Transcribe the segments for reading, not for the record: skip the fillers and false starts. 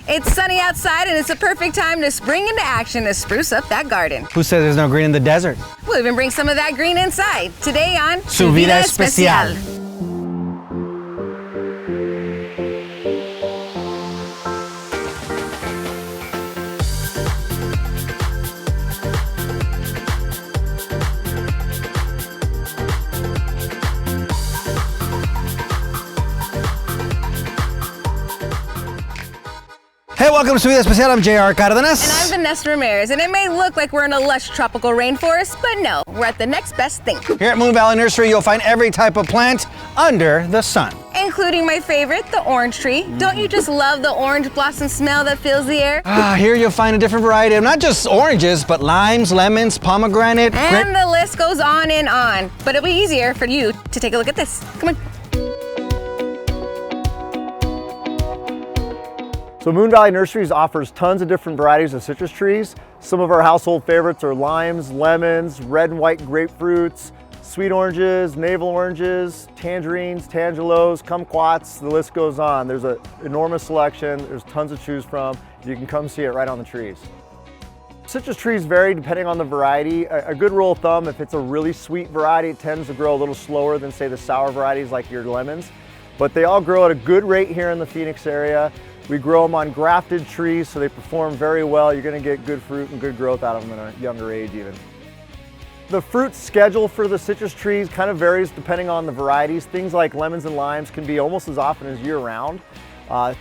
It's sunny outside and it's a perfect time to spring into action to spruce up that garden. Who says there's no green in the desert? We'll even bring some of that green inside. Today on Su Vida Especial. Hey, welcome to Su Vida Especial. I'm JR Cardenas. And I'm Vanessa Ramirez, and it may look like we're in a lush tropical rainforest, but no, we're at the next best thing. Here at Moon Valley Nursery, you'll find every type of plant under the sun. Including my favorite, the orange tree. Don't you just love the orange blossom smell that fills the air? Here you'll find a different variety of not just oranges, but limes, lemons, pomegranate. And the list goes on and on. But it'll be easier for you to take a look at this. Come on. So Moon Valley Nurseries offers tons of different varieties of citrus trees. Some of our household favorites are limes, lemons, red and white grapefruits, sweet oranges, navel oranges, tangerines, tangelos, kumquats, the list goes on. There's an enormous selection, there's tons to choose from. You can come see it right on the trees. Citrus trees vary depending on the variety. A good rule of thumb, if it's a really sweet variety, it tends to grow a little slower than say the sour varieties like your lemons. But they all grow at a good rate here in the Phoenix area. We grow them on grafted trees, so they perform very well. You're gonna get good fruit and good growth out of them in a younger age even. The fruit schedule for the citrus trees kind of varies depending on the varieties. Things like lemons and limes can be almost as often as year-round.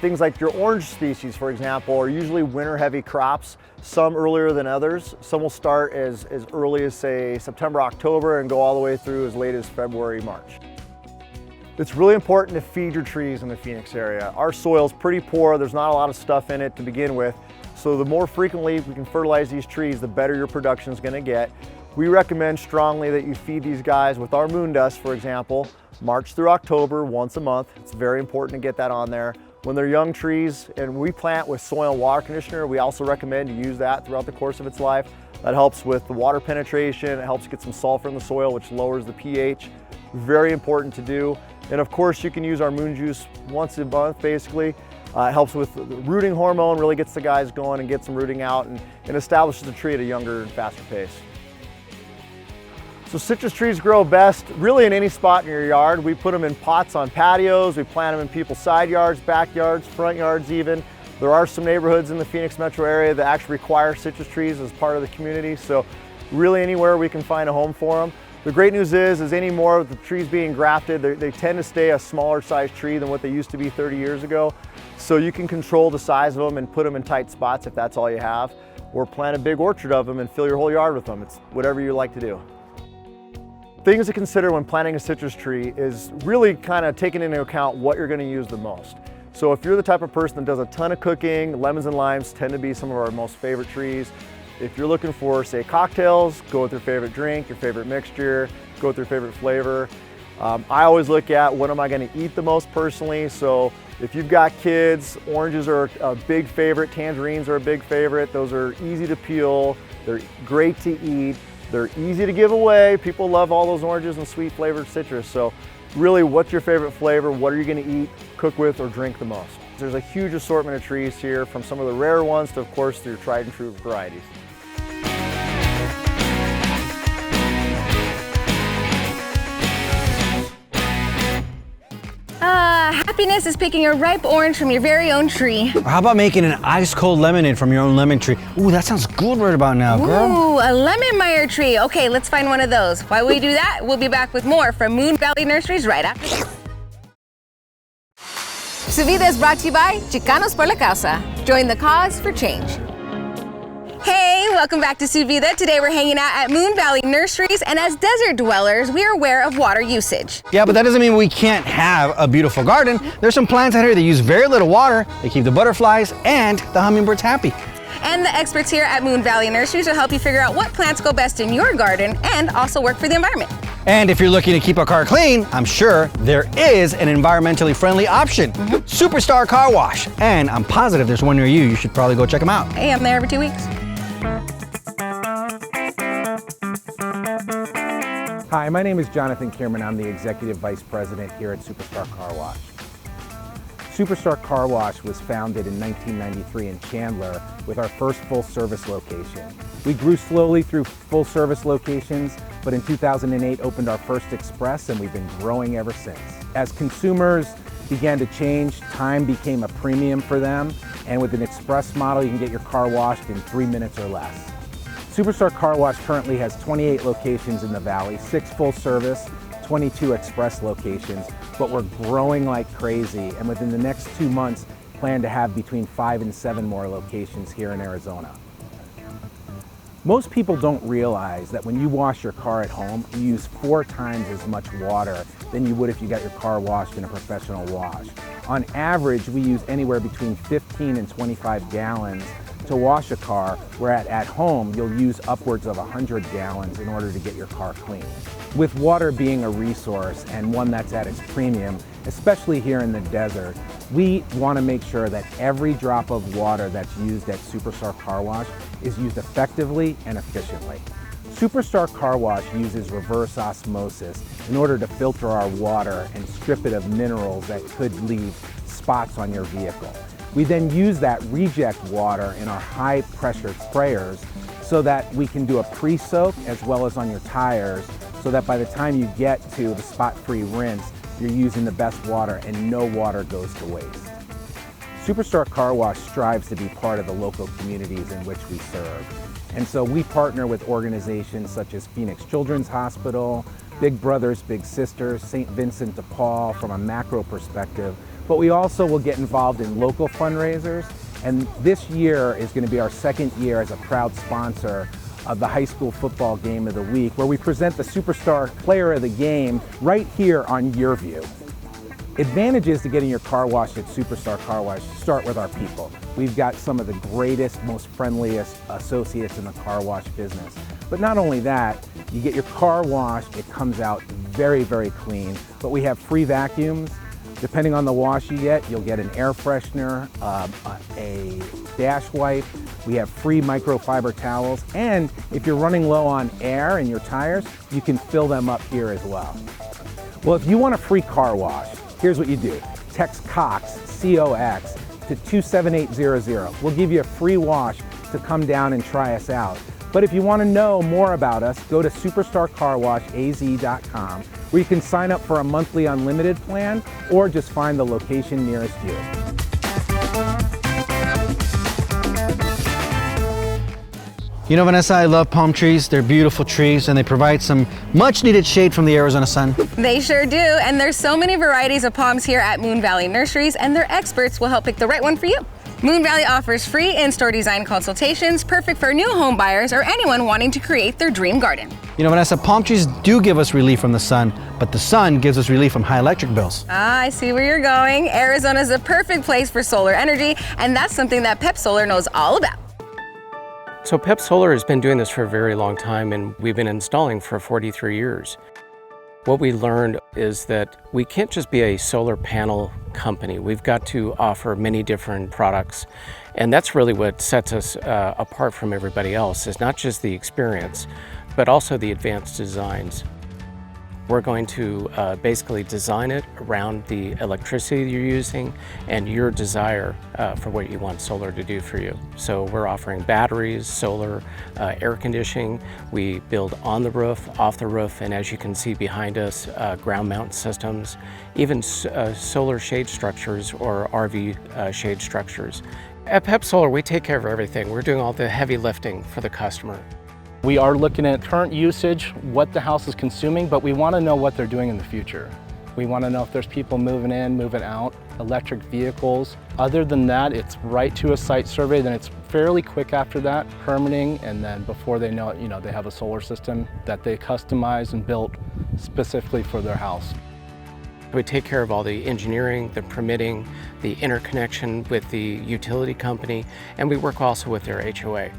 Things like your orange species, for example, are usually winter-heavy crops, some earlier than others. Some will start as early as, say, September, October, and go all the way through as late as February, March. It's really important to feed your trees in the Phoenix area. Our soil's pretty poor, there's not a lot of stuff in it to begin with, so the more frequently we can fertilize these trees, the better your production is gonna get. We recommend strongly that you feed these guys with our moon dust, for example, March through October, once a month. It's very important to get that on there. When they're young trees, and we plant with soil and water conditioner, we also recommend you use that throughout the course of its life. That helps with the water penetration, it helps get some sulfur in the soil, which lowers the pH. Very important to do. And of course, you can use our moon juice once a month, basically. It helps with the rooting hormone, really gets the guys going and gets them rooting out and establishes the tree at a younger and faster pace. So citrus trees grow best really in any spot in your yard. We put them in pots on patios, we plant them in people's side yards, backyards, front yards even. There are some neighborhoods in the Phoenix metro area that actually require citrus trees as part of the community, so really anywhere we can find a home for them. The great news is any more of the trees being grafted, they tend to stay a smaller size tree than what they used to be 30 years ago. So you can control the size of them and put them in tight spots if that's all you have, or plant a big orchard of them and fill your whole yard with them. It's whatever you like to do. Things to consider when planting a citrus tree is really kind of taking into account what you're going to use the most. So if you're the type of person that does a ton of cooking, lemons and limes tend to be some of our most favorite trees. If you're looking for, say, cocktails, go with your favorite drink, your favorite mixture, go with your favorite flavor. I always look at what am I going to eat the most personally. So if you've got kids, oranges are a big favorite, tangerines are a big favorite. Those are easy to peel, they're great to eat, they're easy to give away. People love all those oranges and sweet flavored citrus. So really, what's your favorite flavor? What are you going to eat, cook with, or drink the most? There's a huge assortment of trees here, from some of the rare ones to, of course, your tried and true varieties. Happiness is picking a ripe orange from your very own tree. Or how about making an ice cold lemonade from your own lemon tree? Ooh, that sounds good right about now, girl. Ooh, a lemon Meyer tree. Okay, let's find one of those. While we do that, we'll be back with more from Moon Valley Nurseries right after this. Su Vida is brought to you by Chicanos por la Causa. Join the cause for change. Hey, welcome back to Su Vida. Today we're hanging out at Moon Valley Nurseries, and as desert dwellers, we are aware of water usage. Yeah, but that doesn't mean we can't have a beautiful garden. There's some plants out here that use very little water. They keep the butterflies and the hummingbirds happy. And the experts here at Moon Valley Nurseries will help you figure out what plants go best in your garden and also work for the environment. And if you're looking to keep a car clean, I'm sure there is an environmentally friendly option. Superstar Car Wash. And I'm positive there's one near you. You should probably go check them out. Hey, I'm there every 2 weeks. Hi, my name is Jonathan Kierman. I'm the Executive Vice President here at Superstar Car Wash. Superstar Car Wash was founded in 1993 in Chandler with our first full-service location. We grew slowly through full-service locations, but in 2008 opened our first express, and we've been growing ever since. As consumers began to change, time became a premium for them, and with an express model, you can get your car washed in 3 minutes or less. Superstar Car Wash currently has 28 locations in the Valley, 6 full-service, 22 express locations, but we're growing like crazy, and within the next 2 months, plan to have between 5 and 7 more locations here in Arizona. Most people don't realize that when you wash your car at home, you use 4 times as much water than you would if you got your car washed in a professional wash. On average, we use anywhere between 15 and 25 gallons to wash a car, where at home, you'll use upwards of 100 gallons in order to get your car clean. With water being a resource and one that's at its premium, especially here in the desert, we want to make sure that every drop of water that's used at Superstar Car Wash is used effectively and efficiently. Superstar Car Wash uses reverse osmosis in order to filter our water and strip it of minerals that could leave spots on your vehicle. We then use that reject water in our high pressure sprayers so that we can do a pre-soak as well as on your tires, so that by the time you get to the spot-free rinse, you're using the best water and no water goes to waste. Superstar Car Wash strives to be part of the local communities in which we serve. And so we partner with organizations such as Phoenix Children's Hospital, Big Brothers Big Sisters, St. Vincent de Paul from a macro perspective, but we also will get involved in local fundraisers. And this year is going to be our second year as a proud sponsor of the high school football game of the week, where we present the Superstar Player of the Game right here on Yurview. Advantages to getting your car washed at Superstar Car Wash start with our people. We've got some of the greatest, most friendliest associates in the car wash business. But not only that, you get your car washed, it comes out very, very clean. But we have free vacuums. Depending on the wash you get, you'll get an air freshener, a dash wipe. We have free microfiber towels. And if you're running low on air in your tires, you can fill them up here as well. Well, if you want a free car wash, here's what you do. Text COX, C-O-X, to 27800. We'll give you a free wash to come down and try us out. But if you want to know more about us, go to superstarcarwashaz.com, where you can sign up for a monthly unlimited plan or just find the location nearest you. You know, Vanessa, I love palm trees. They're beautiful trees, and they provide some much needed shade from the Arizona sun. They sure do, and there's so many varieties of palms here at Moon Valley Nurseries, and their experts will help pick the right one for you. Moon Valley offers free in-store design consultations, perfect for new home buyers or anyone wanting to create their dream garden. You know, Vanessa, palm trees do give us relief from the sun, but the sun gives us relief from high electric bills. Ah, I see where you're going. Arizona is a perfect place for solar energy, and that's something that Pep Solar knows all about. So Pep Solar has been doing this for a very long time, and we've been installing for 43 years. What we learned is that we can't just be a solar panel company. We've got to offer many different products, and that's really what sets us apart from everybody else, is not just the experience, but also the advanced designs. We're going to basically design it around the electricity you're using and your desire for what you want solar to do for you. So we're offering batteries, solar, air conditioning. We build on the roof, off the roof, and as you can see behind us, ground mount systems, even solar shade structures or RV shade structures. At Pep Solar, we take care of everything. We're doing all the heavy lifting for the customer. We are looking at current usage, what the house is consuming, but we want to know what they're doing in the future. We want to know if there's people moving in, moving out, electric vehicles. Other than that, it's right to a site survey, then it's fairly quick after that, permitting, and then before they know it, they have a solar system that they customize and built specifically for their house. We take care of all the engineering, the permitting, the interconnection with the utility company, and we work also with their HOA.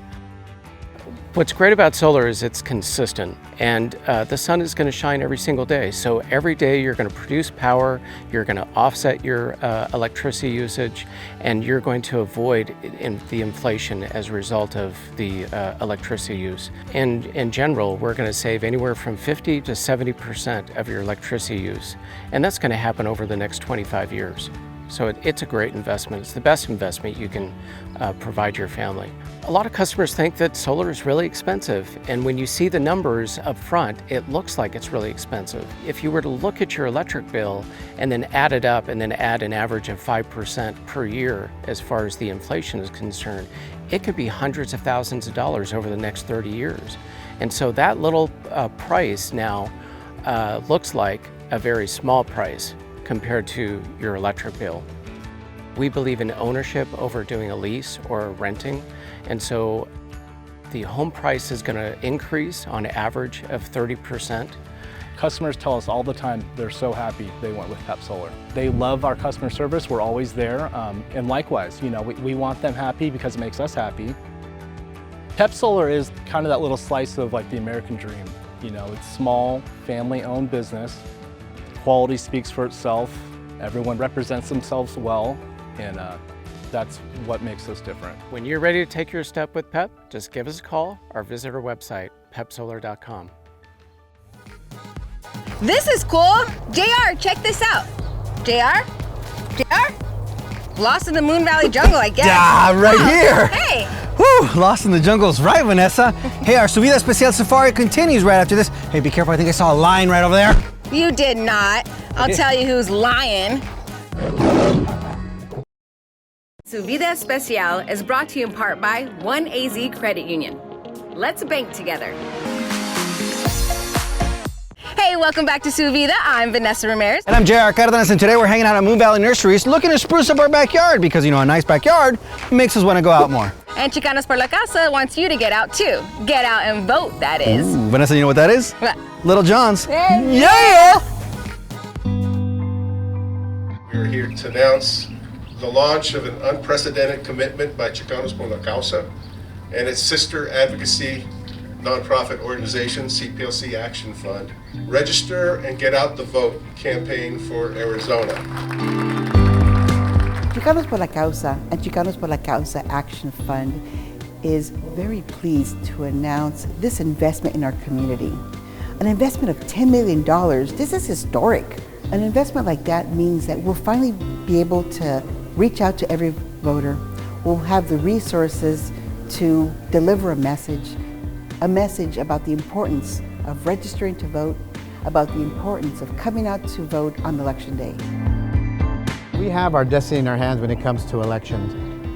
What's great about solar is it's consistent, and the sun is going to shine every single day. So every day you're going to produce power, you're going to offset your electricity usage, and you're going to avoid the inflation as a result of the electricity use. And in general, we're going to save anywhere from 50 to 70% of your electricity use, and that's going to happen over the next 25 years. So it's a great investment. It's the best investment you can provide your family. A lot of customers think that solar is really expensive, and when you see the numbers up front, it looks like it's really expensive. If you were to look at your electric bill and then add it up and then add an average of 5% per year as far as the inflation is concerned, it could be hundreds of thousands of dollars over the next 30 years. And so that little price now looks like a very small price compared to your electric bill. We believe in ownership over doing a lease or renting, and so the home price is going to increase on average of 30%. Customers tell us all the time they're so happy they went with Pep Solar. They love our customer service, we're always there, and likewise, we want them happy because it makes us happy. Pep Solar is kind of that little slice of like the American dream. It's small, family-owned business. Quality speaks for itself. Everyone represents themselves well, and that's what makes us different. When you're ready to take your step with Pep, just give us a call or visit our website, pepsolar.com. This is cool. JR, check this out. JR? Lost in the Moon Valley jungle, I guess. Ah, right here. Hey. Whew, lost in the jungle's right, Vanessa. Hey, our Su Vida Especial Safari continues right after this. Hey, be careful, I think I saw a lion right over there. You did not. I'll tell you who's lying. Su Vida Especial is brought to you in part by 1AZ Credit Union. Let's bank together. Hey, welcome back to Su Vida. I'm Vanessa Ramirez. And I'm JR Cardenas, and today we're hanging out at Moon Valley Nurseries looking to spruce up our backyard because, a nice backyard makes us want to go out more. And Chicanos por la Casa wants you to get out too. Get out and vote, that is. Ooh, Vanessa, you know what that is? What? Little John's. Yeah! We're here to announce the launch of an unprecedented commitment by Chicanos por la Causa and its sister advocacy nonprofit organization, CPLC Action Fund. Register and get out the vote campaign for Arizona. Chicanos por la Causa and Chicanos por la Causa Action Fund is very pleased to announce this investment in our community. An investment of $10 million, this is historic. An investment like that means that we'll finally be able to reach out to every voter. We'll have the resources to deliver a message about the importance of registering to vote, about the importance of coming out to vote on Election Day. We have our destiny in our hands when it comes to elections.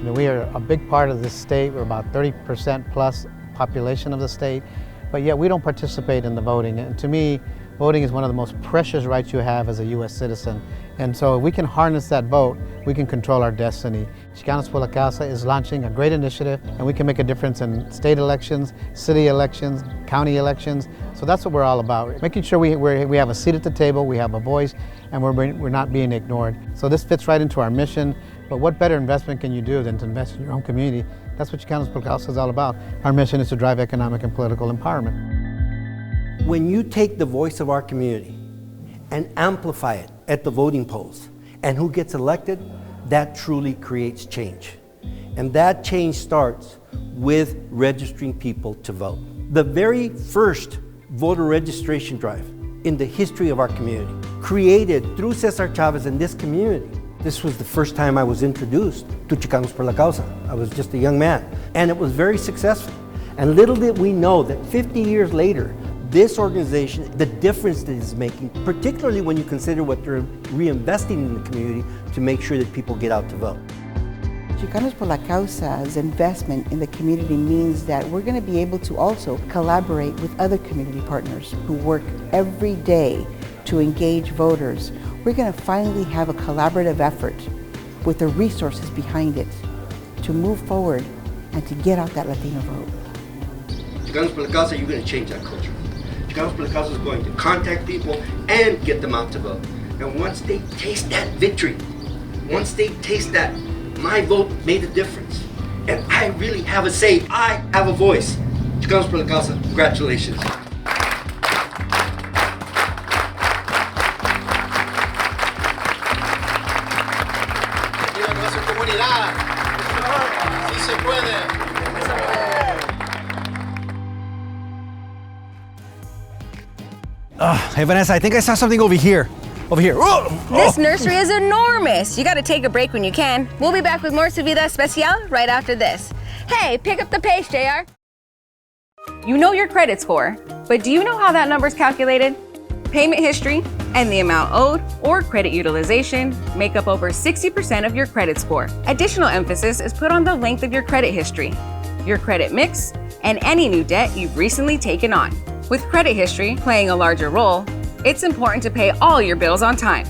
We are a big part of this state. We're about 30% plus population of the state, but yet we don't participate in the voting. And to me, voting is one of the most precious rights you have as a U.S. citizen. And so if we can harness that vote, we can control our destiny. Chicanos por la Causa is launching a great initiative, and we can make a difference in state elections, city elections, county elections. So that's what we're all about, making sure we have a seat at the table, we have a voice, and we're not being ignored. So this fits right into our mission, but what better investment can you do than to invest in your own community? That's what Chicanos por la Causa is all about. Our mission is to drive economic and political empowerment. When you take the voice of our community and amplify it at the voting polls, and who gets elected, that truly creates change. And that change starts with registering people to vote. The very first voter registration drive in the history of our community, created through Cesar Chavez in this community. This was the first time I was introduced to Chicanos por la Causa. I was just a young man, and it was very successful. And little did we know that 50 years later, this organization, the difference that it's making, particularly when you consider what they're reinvesting in the community to make sure that people get out to vote. Chicanos por la Causa's investment in the community means that we're going to be able to also collaborate with other community partners who work every day to engage voters. We're going to finally have a collaborative effort with the resources behind it to move forward and to get out that Latino vote. Chicanos por la Causa, you're going to change that culture. Chicanos por la Causa is going to contact people and get them out to vote. And once they taste that victory, once they taste that, my vote made a difference, and I really have a say, I have a voice. Chicanos por la Causa, congratulations. Hey Vanessa, I think I saw something over here. Over here. This nursery is enormous. You gotta take a break when you can. We'll be back with more Vida Especial right after this. Hey, pick up the pace, JR. You know your credit score, but do you know how that number is calculated? Payment history and the amount owed or credit utilization make up over 60% of your credit score. Additional emphasis is put on the length of your credit history, your credit mix, and any new debt you've recently taken on. With credit history playing a larger role, it's important to pay all your bills on time.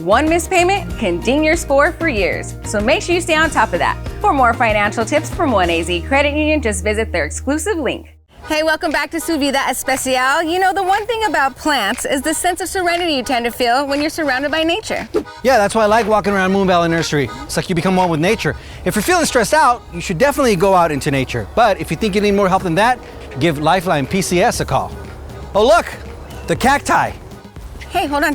One missed payment can ding your score for years, so make sure you stay on top of that. For more financial tips from 1AZ Credit Union, just visit their exclusive link. Hey, welcome back to Vida Especial. You know, the one thing about plants is the sense of serenity you tend to feel when you're surrounded by nature. Yeah, that's why I like walking around Moon Valley Nursery. It's like you become one with nature. If you're feeling stressed out, you should definitely go out into nature. But if you think you need more help than that, give Lifeline PCS a call. Oh look, the cacti. Hey, hold on.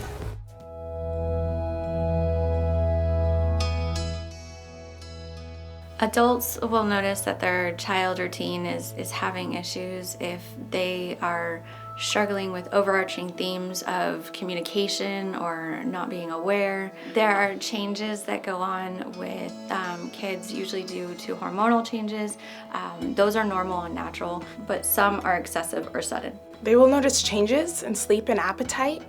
Adults will notice that their child or teen is having issues if they are struggling with overarching themes of communication or not being aware. There are changes that go on with kids, usually due to hormonal changes. Those are normal and natural, but some are excessive or sudden. They will notice changes in sleep and appetite,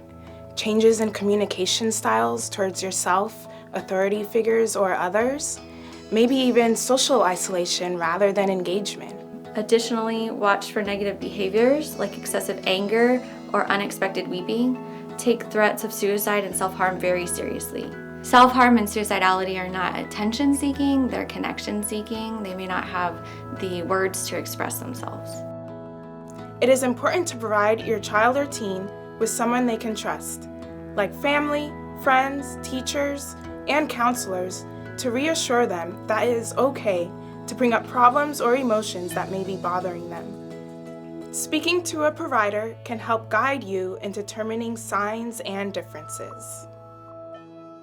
changes in communication styles towards yourself, authority figures, or others. Maybe even social isolation rather than engagement. Additionally, watch for negative behaviors like excessive anger or unexpected weeping. Take threats of suicide and self-harm very seriously. Self-harm and suicidality are not attention-seeking, they're connection-seeking. They may not have the words to express themselves. It is important to provide your child or teen with someone they can trust, like family, friends, teachers, and counselors, to reassure them that it is okay to bring up problems or emotions that may be bothering them. Speaking to a provider can help guide you in determining signs and differences.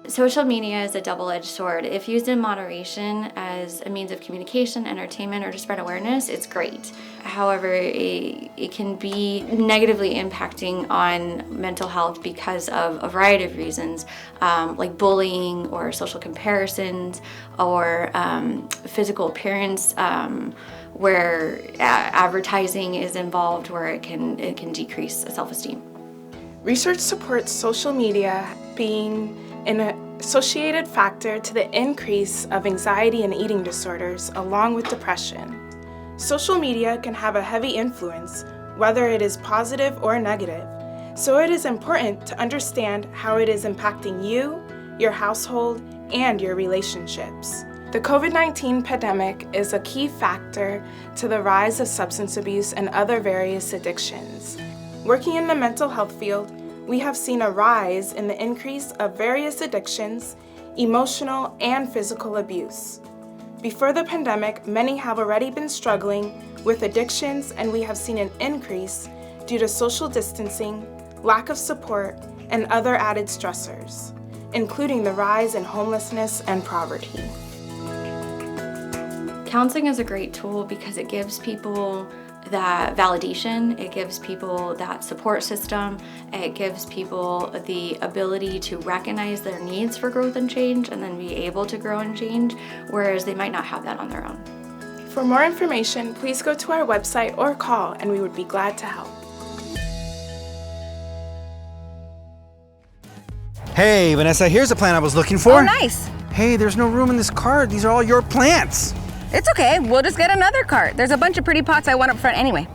Social media is a double-edged sword. If used in moderation as a means of communication, entertainment, or to spread awareness, it's great. However, it can be negatively impacting on mental health because of a variety of reasons, like bullying or social comparisons or physical appearance, where advertising is involved, where it can decrease self-esteem. Research supports social media being an associated factor to the increase of anxiety and eating disorders, along with depression. Social media can have a heavy influence, whether it is positive or negative, so it is important to understand how it is impacting you, your household, and your relationships. The COVID-19 pandemic is a key factor to the rise of substance abuse and other various addictions. Working in the mental health field, we have seen a rise in the increase of various addictions, emotional and physical abuse. Before the pandemic, many have already been struggling with addictions, and we have seen an increase due to social distancing, lack of support, and other added stressors, including the rise in homelessness and poverty. Counseling is a great tool because it gives people that validation, it gives people that support system, it gives people the ability to recognize their needs for growth and change and then be able to grow and change, whereas they might not have that on their own. For more information, please go to our website or call, and we would be glad to help. Hey, Vanessa, here's the plant I was looking for. Oh, nice. Hey, there's no room in this cart. These are all your plants. It's okay, we'll just get another cart. There's a bunch of pretty pots I want up front anyway.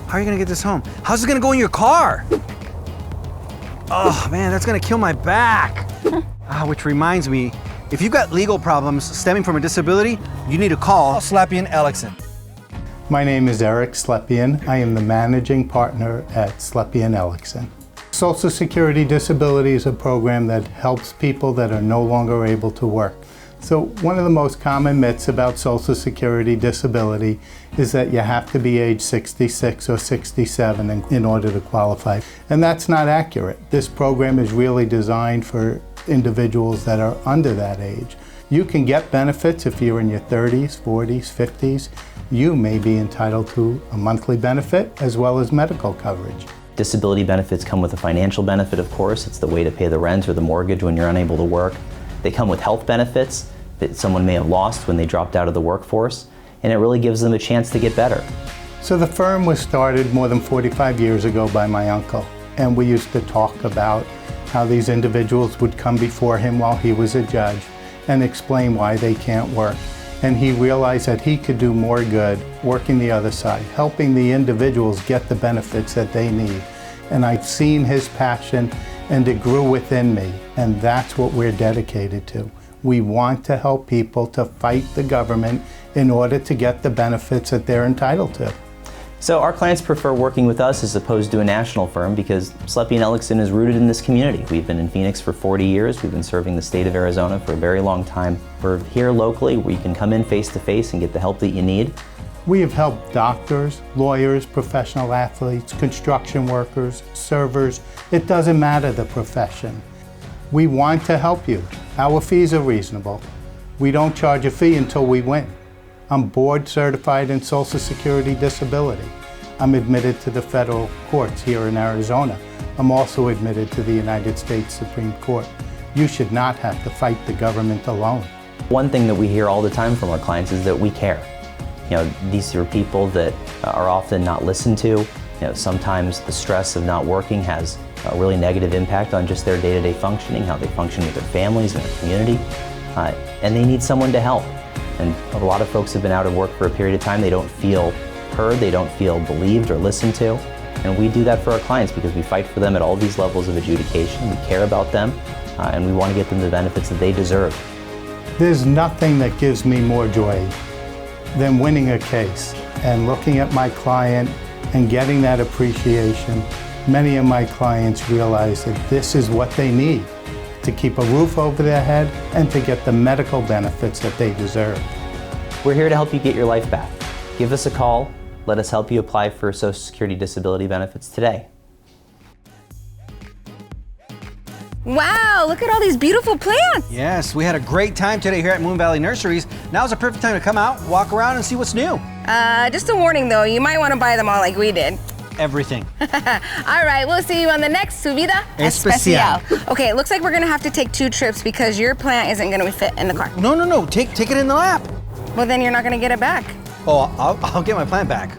How are you gonna get this home? How's it gonna go in your car? Oh man, that's gonna kill my back. Which reminds me, if you've got legal problems stemming from a disability, you need to call Slepian Ellickson. My name is Eric Slepian. I am the managing partner at Slepian Ellickson. Social Security Disability is a program that helps people that are no longer able to work. So one of the most common myths about Social Security disability is that you have to be age 66 or 67 in order to qualify. And that's not accurate. This program is really designed for individuals that are under that age. You can get benefits if you're in your 30s, 40s, 50s. You may be entitled to a monthly benefit as well as medical coverage. Disability benefits come with a financial benefit, of course. It's the way to pay the rent or the mortgage when you're unable to work. They come with health benefits that someone may have lost when they dropped out of the workforce, and it really gives them a chance to get better. So the firm was started more than 45 years ago by my uncle, and we used to talk about how these individuals would come before him while he was a judge and explain why they can't work. And he realized that he could do more good working the other side, helping the individuals get the benefits that they need. And I've seen his passion, and it grew within me, and that's what we're dedicated to. We want to help people to fight the government in order to get the benefits that they're entitled to. So our clients prefer working with us as opposed to a national firm because Sleppy & Ellickson is rooted in this community. We've been in Phoenix for 40 years. We've been serving the state of Arizona for a very long time. We're here locally where you can come in face to face and get the help that you need. We have helped doctors, lawyers, professional athletes, construction workers, servers. It doesn't matter the profession. We want to help you. Our fees are reasonable. We don't charge a fee until we win. I'm board certified in Social Security Disability. I'm admitted to the federal courts here in Arizona. I'm also admitted to the United States Supreme Court. You should not have to fight the government alone. One thing that we hear all the time from our clients is that we care. These are people that are often not listened to. Sometimes the stress of not working has a really negative impact on just their day-to-day functioning, how they function with their families and their community, and they need someone to help. And a lot of folks have been out of work for a period of time. They don't feel heard, they don't feel believed or listened to. And we do that for our clients because we fight for them at all these levels of adjudication. We care about them, and we want to get them the benefits that they deserve. There's nothing that gives me more joy than winning a case and looking at my client and getting that appreciation. Many of my clients realize that this is what they need to keep a roof over their head and to get the medical benefits that they deserve. We're here to help you get your life back. Give us a call. Let us help you apply for Social Security disability benefits today. Wow, look at all these beautiful plants. Yes, we had a great time today here at Moon Valley Nurseries. Now's a perfect time to come out, walk around, and see what's new. Just a warning though, you might want to buy them all like we did. Everything. All right, we'll see you on the next Su Vida Especial. Okay, it looks like we're gonna have to take 2 trips because your plant isn't gonna fit in the car. No, take it in the lap. Well, then you're not gonna get it back. Oh, I'll get my plant back.